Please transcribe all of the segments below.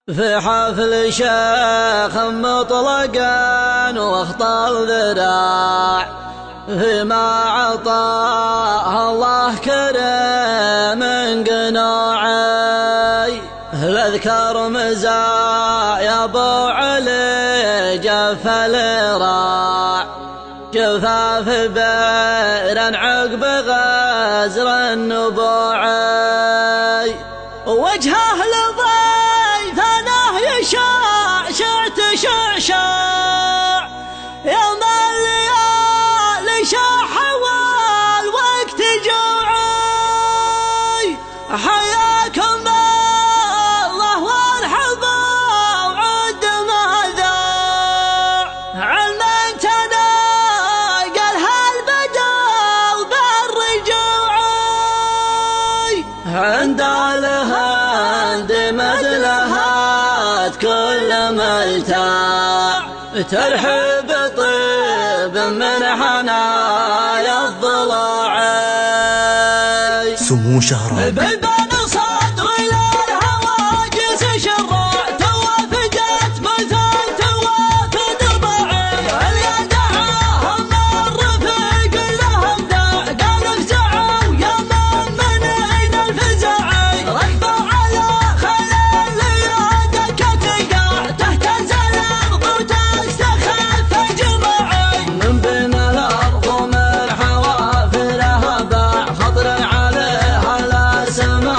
في حفل شيخ مطلقا واخطر ذراع، فيما عطاه الله كريم من قناعي. اذكر مزايا ابو علي جف الراع، جفاف بئر عقب غزر النبوعي. وجهه لضيفنا يشعشع تشعشع، يوم الليالي شاح والوقت جوعي. حياكم الله والحظا وعد مهذا، علما تناقل هالبدل بالرجوعي. عند الهند مدلهات كل ملتاع، ترحب طيب من حنايا الضلاعي. سمو شهران بيبان صدر للهواجس شراع، توافدت مثل توافد ضعي. اللي دعاهم الرفيق لهم داع، قالوا افزعوا يا من عين الفزعي. ركبوا على خيل دكة قاع، تهتز الارض وتستخف جمعي. من بين الارض ومن حوافرها باع، خضر عليها لا سماء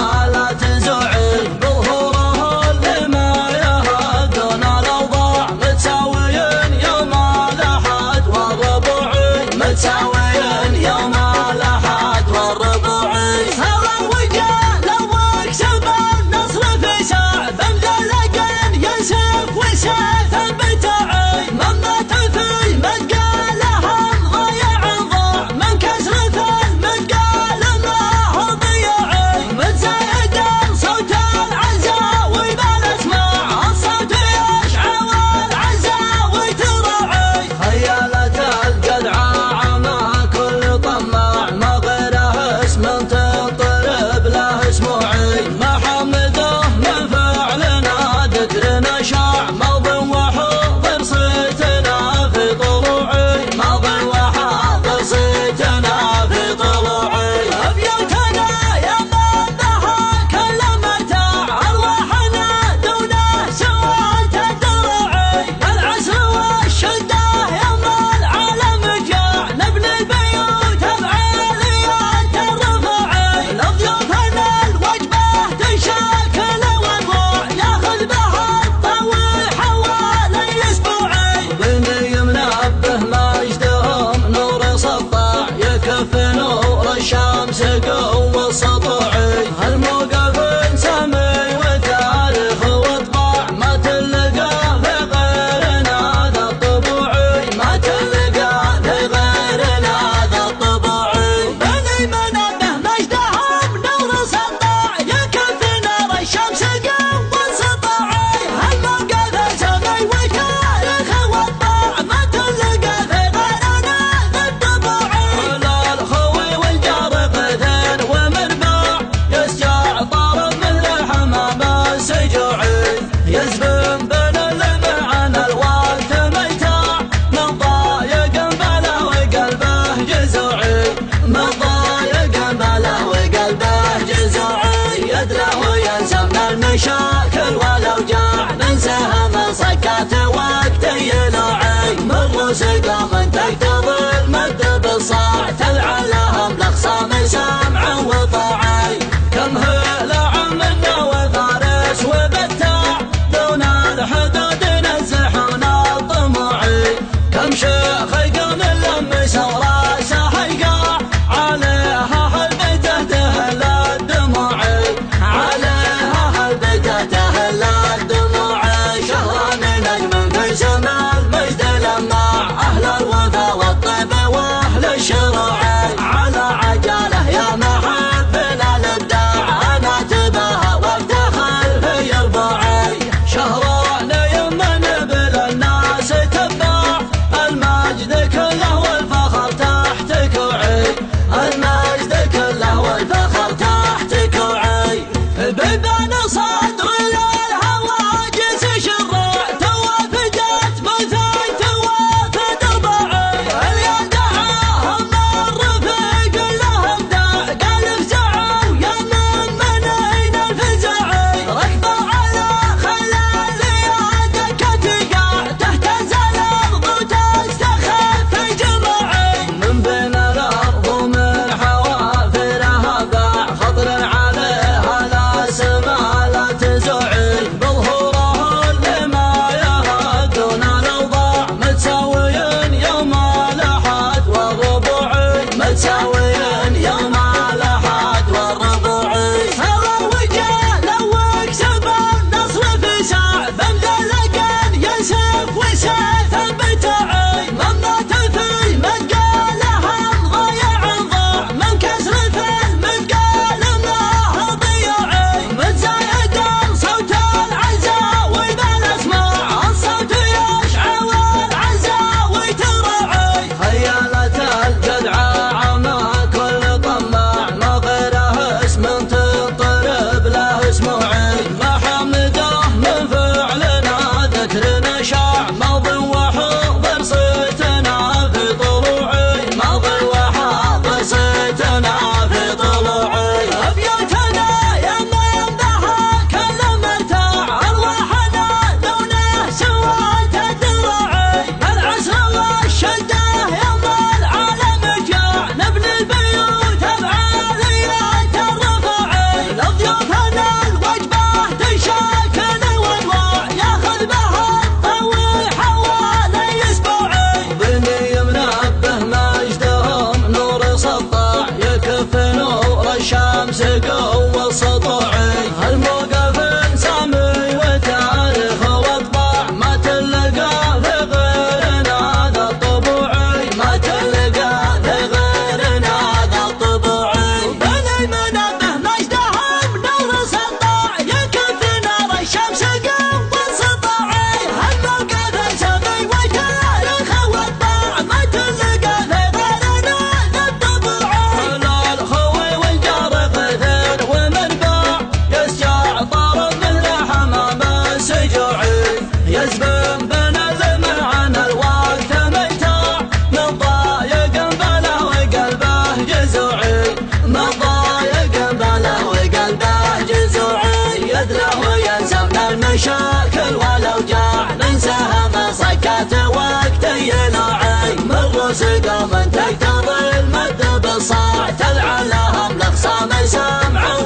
المشاكل والاوجاع ننساها من صكات وقت ينوعي من رزق من تقتضي المد بالصاع تلعن لهم الاخصام سمع